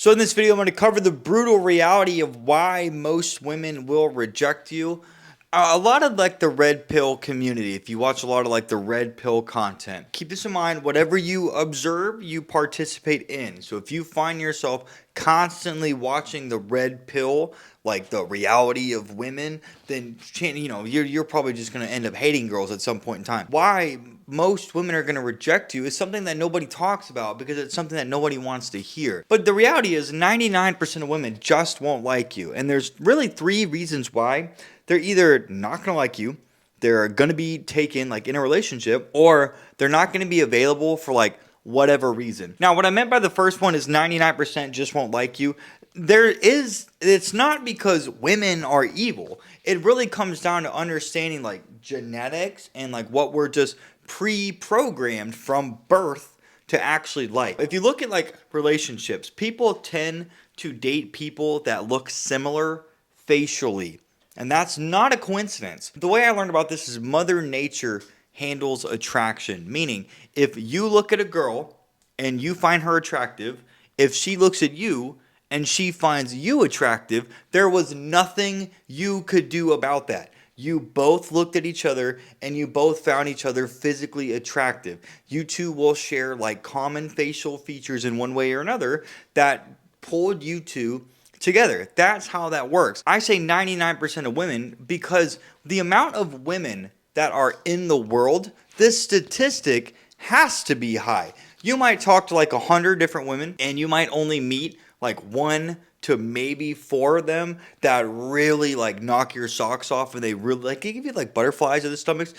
So in this video, I'm going to cover the brutal reality of why most women will reject you. A lot of like the red pill community, if you watch a lot of like the red pill content, keep this in mind, whatever you observe, you participate in. So if you find yourself constantly watching the red pill, like the reality of women, then you're probably just going to end up hating girls at some point in time. Why most women are going to reject you is something that nobody talks about because it's something that nobody wants to hear. But the reality is 99% of women just won't like you. And there's really three reasons why. They're either not going to like you, they're going to be taken like in a relationship, or they're not going to be available for like whatever reason. Now, what I meant by the first one is 99% just won't like you. It's not because women are evil. It really comes down to understanding like genetics and like what we're just pre-programmed from birth to actually like. If you look at like relationships, people tend to date people that look similar facially. And that's not a coincidence. The way I learned about this is Mother Nature handles attraction. Meaning, if you look at a girl and you find her attractive, if she looks at you and she finds you attractive, there was nothing you could do about that. You both looked at each other and you both found each other physically attractive. You two will share like common facial features in one way or another that pulled you two together. That's how that works. I say 99% of women because the amount of women that are in the world, this statistic has to be high. You might talk to like 100 different women and you might only meet like 1 to maybe 4 of them that really like knock your socks off and they really like give you like butterflies in the stomachs.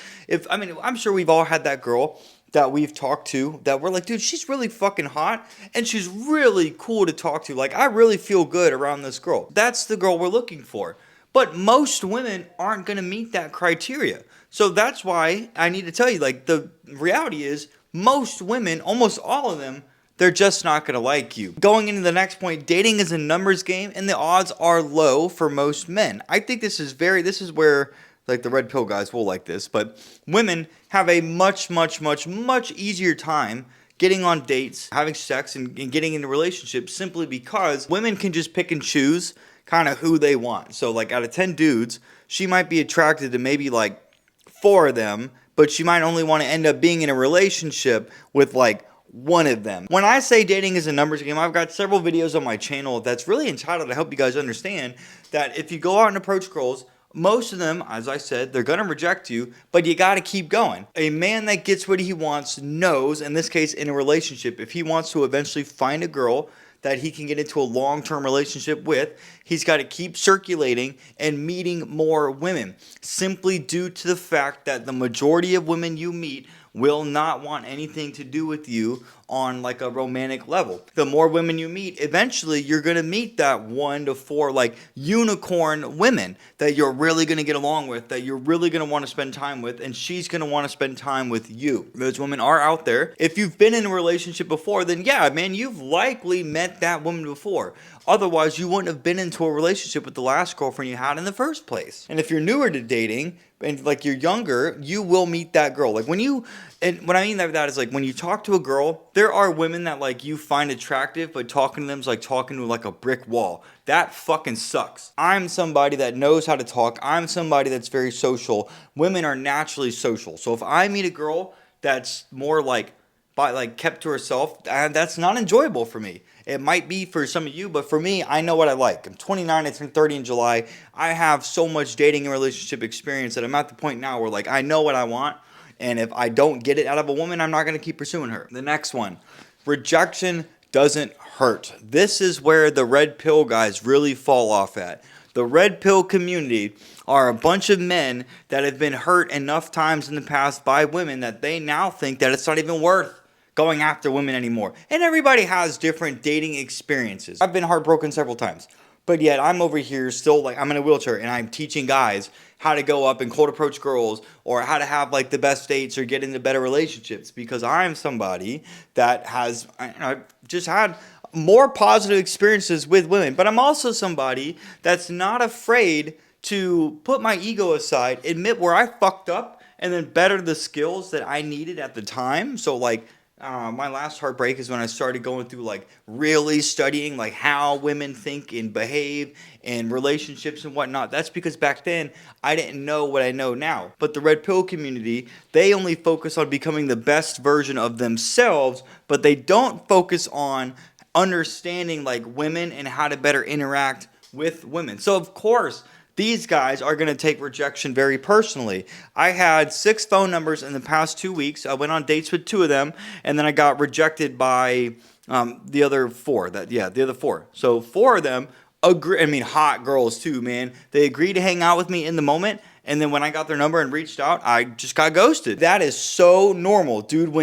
I'm sure we've all had that girl that we've talked to that we're like, dude, she's really fucking hot and she's really cool to talk to. Like, I really feel good around this girl. That's the girl we're looking for. But most women aren't going to meet that criteria. So that's why I need to tell you, like, the reality is most women, almost all of them, they're just not going to like you. Going into the next point, dating is a numbers game and the odds are low for most men. I think this is where like the red pill guys will like this, but women have a much easier time getting on dates, having sex, and getting into relationships simply because women can just pick and choose kind of who they want. So like out of 10 dudes, she might be attracted to maybe like 4 of them, but she might only want to end up being in a relationship with like 1 of them. When I say dating is a numbers game, I've got several videos on my channel that's really entitled to help you guys understand that if you go out and approach girls, most of them, as I said, they're going to reject you, but you got to keep going. A man that gets what he wants knows, in this case, in a relationship, if he wants to eventually find a girl that he can get into a long-term relationship with, he's got to keep circulating and meeting more women, simply due to the fact that the majority of women you meet will not want anything to do with you on like a romantic level. The more women you meet, eventually you're going to meet that 1 to 4 like unicorn women that you're really going to get along with, that you're really going to want to spend time with, and she's going to want to spend time with you. Those women are out there. If you've been in a relationship before, then yeah, man, you've likely met that woman before. Otherwise, you wouldn't have been into a relationship with the last girlfriend you had in the first place. And if you're newer to dating, and like you're younger, you will meet that girl. Like and what I mean by that is like when you talk to a girl, there are women that like you find attractive, but talking to them is like talking to like a brick wall. That fucking sucks. I'm somebody that knows how to talk. I'm somebody that's very social. Women are naturally social. So if I meet a girl that's more like kept to herself, that's not enjoyable for me. It might be for some of you, but for me, I know what I like. I'm 29, I turned 30 in July. I have so much dating and relationship experience that I'm at the point now where like I know what I want, and if I don't get it out of a woman, I'm not going to keep pursuing her. The next one, rejection doesn't hurt. This is where the red pill guys really fall off at. The red pill community are a bunch of men that have been hurt enough times in the past by women that they now think that it's not even worth going after women anymore. And everybody has different dating experiences. I've been heartbroken several times, but yet I'm over here still like I'm in a wheelchair and I'm teaching guys how to go up and cold approach girls or how to have like the best dates or get into better relationships because I'm somebody that has I've just had more positive experiences with women. But I'm also somebody that's not afraid to put my ego aside, admit where I fucked up, and then better the skills that I needed at the time. So like My last heartbreak is when I started going through like really studying like how women think and behave in relationships and whatnot. That's because back then I didn't know what I know now. But the red pill community, they only focus on becoming the best version of themselves, but they don't focus on understanding like women and how to better interact with women. So of course these guys are going to take rejection very personally. I had 6 phone numbers in the past 2 weeks. I went on dates with 2 of them, and then I got rejected by the other 4. The other 4. So 4 of them agree. I mean, hot girls too, man. They agreed to hang out with me in the moment, and then when I got their number and reached out, I just got ghosted. That is so normal, dude.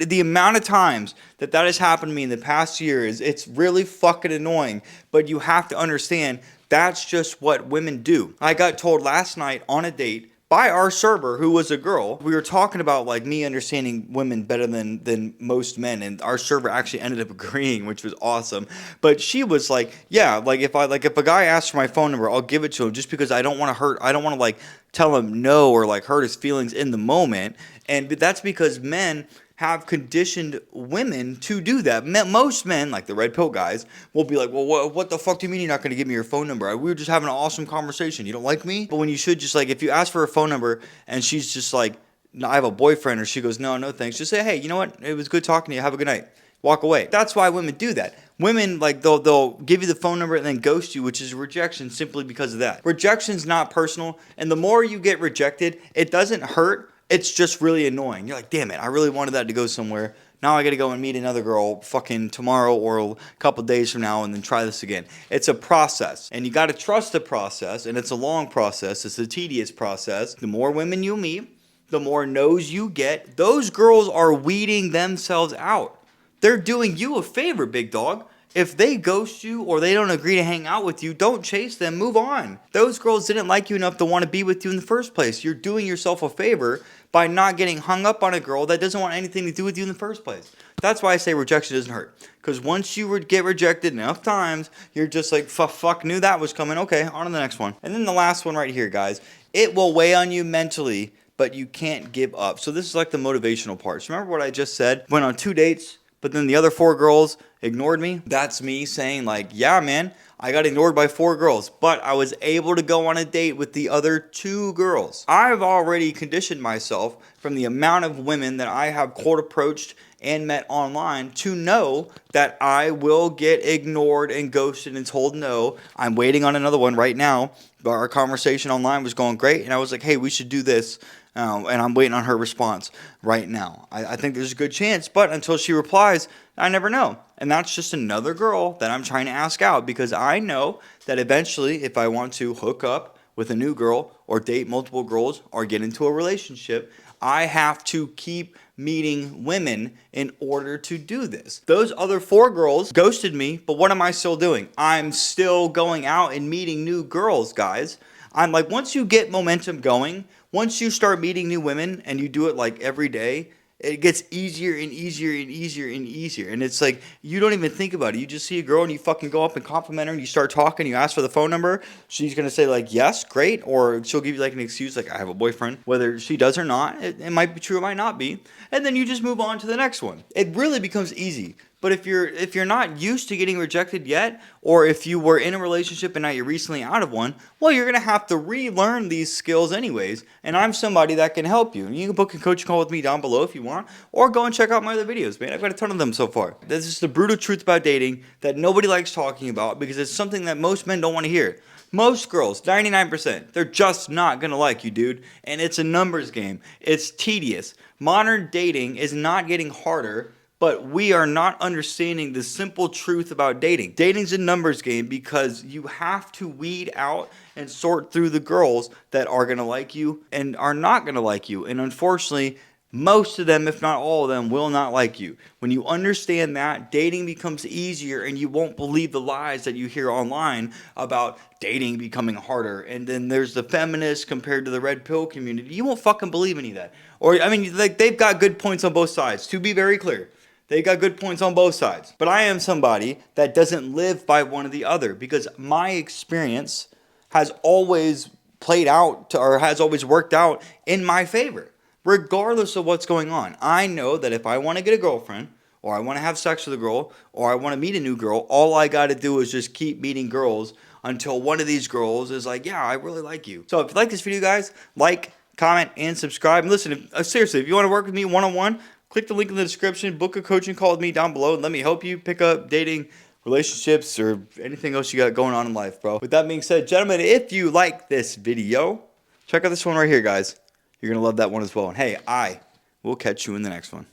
The amount of times that has happened to me in the past year it's really fucking annoying. But you have to understand that's just what women do. I got told last night on a date by our server, who was a girl. We were talking about like me understanding women better than most men, and our server actually ended up agreeing, which was awesome. But she was like, yeah, like if a guy asks for my phone number, I'll give it to him just because I don't want to like tell him no or like hurt his feelings in the moment. And that's because men have conditioned women to do that. Most men, like the red pill guys, will be like, well, what the fuck do you mean you're not going to give me your phone number? We were just having an awesome conversation. You don't like me? But when you should just like, if you ask for a phone number and she's just like, no, I have a boyfriend, or she goes, no thanks, just say, hey, you know what? It was good talking to you. Have a good night. Walk away. That's why women do that. Women, like, they'll give you the phone number and then ghost you, which is rejection simply because of that. Rejection's not personal, and the more you get rejected, it doesn't hurt. It's just really annoying. You're like, damn it, I really wanted that to go somewhere. Now I got to go and meet another girl fucking tomorrow or a couple days from now and then try this again. It's a process, and you got to trust the process, and it's a long process. It's a tedious process. The more women you meet, the more no's you get. Those girls are weeding themselves out. They're doing you a favor, big dog. If they ghost you or they don't agree to hang out with you, don't chase them. Move on. Those girls didn't like you enough to want to be with you in the first place. You're doing yourself a favor by not getting hung up on a girl that doesn't want anything to do with you in the first place. That's why I say rejection doesn't hurt. Because once you get rejected enough times, you're just like, fuck, knew that was coming. Okay, on to the next one. And then the last one right here, guys. It will weigh on you mentally, but you can't give up. So this is like the motivational parts. Remember what I just said? Went on 2 dates, but then the other 4 girls ignored me. That's me saying like, yeah, man, I got ignored by 4 girls, but I was able to go on a date with the other 2 girls. I've already conditioned myself from the amount of women that I have cold approached and met online to know that I will get ignored and ghosted and told no. I'm waiting on another one right now, but our conversation online was going great, and I was like, hey, we should do this. And I'm waiting on her response right now. I think there's a good chance, but until she replies, I never know. And that's just another girl that I'm trying to ask out, because I know that eventually if I want to hook up with a new girl or date multiple girls or get into a relationship, I have to keep meeting women in order to do this. Those other 4 girls ghosted me, but what am I still doing? I'm still going out and meeting new girls, guys. I'm like, once you get momentum going, once you start meeting new women and you do it like every day, it gets easier and easier and easier and easier. And it's like, you don't even think about it. You just see a girl and you fucking go up and compliment her and you start talking, you ask for the phone number. She's going to say like, yes, great. Or she'll give you like an excuse like, I have a boyfriend. Whether she does or not, it might be true, it might not be. And then you just move on to the next one. It really becomes easy. But if you're not used to getting rejected yet, or if you were in a relationship and now you're recently out of one, well, you're going to have to relearn these skills anyways. And I'm somebody that can help you. You can book a coaching call with me down below if you want, or go and check out my other videos, man. I've got a ton of them so far. This is the brutal truth about dating that nobody likes talking about because it's something that most men don't want to hear. Most girls, 99%, they're just not going to like you, dude. And it's a numbers game. It's tedious. Modern dating is not getting harder, but we are not understanding the simple truth about dating. Dating's a numbers game because you have to weed out and sort through the girls that are going to like you and are not going to like you. And unfortunately, most of them, if not all of them, will not like you. When you understand that, dating becomes easier and you won't believe the lies that you hear online about dating becoming harder. And then there's the feminists compared to the red pill community. You won't fucking believe any of that. Or, I mean, like, they've got good points on both sides, to be very clear. They got good points on both sides. But I am somebody that doesn't live by one or the other because my experience has always played out or has always worked out in my favor. regardless of what's going on. I know that if I want to get a girlfriend, or I want to have sex with a girl, or I want to meet a new girl, all I got to do is just keep meeting girls until one of these girls is like, yeah, I really like you. So if you like this video, guys, like, comment, and subscribe. And listen, seriously, if you want to work with me one-on-one, click the link in the description, book a coaching call with me down below, and let me help you pick up dating, relationships, or anything else you got going on in life, bro. With that being said, gentlemen, if you like this video, check out this one right here, guys. You're going to love that one as well. And hey, I will catch you in the next one.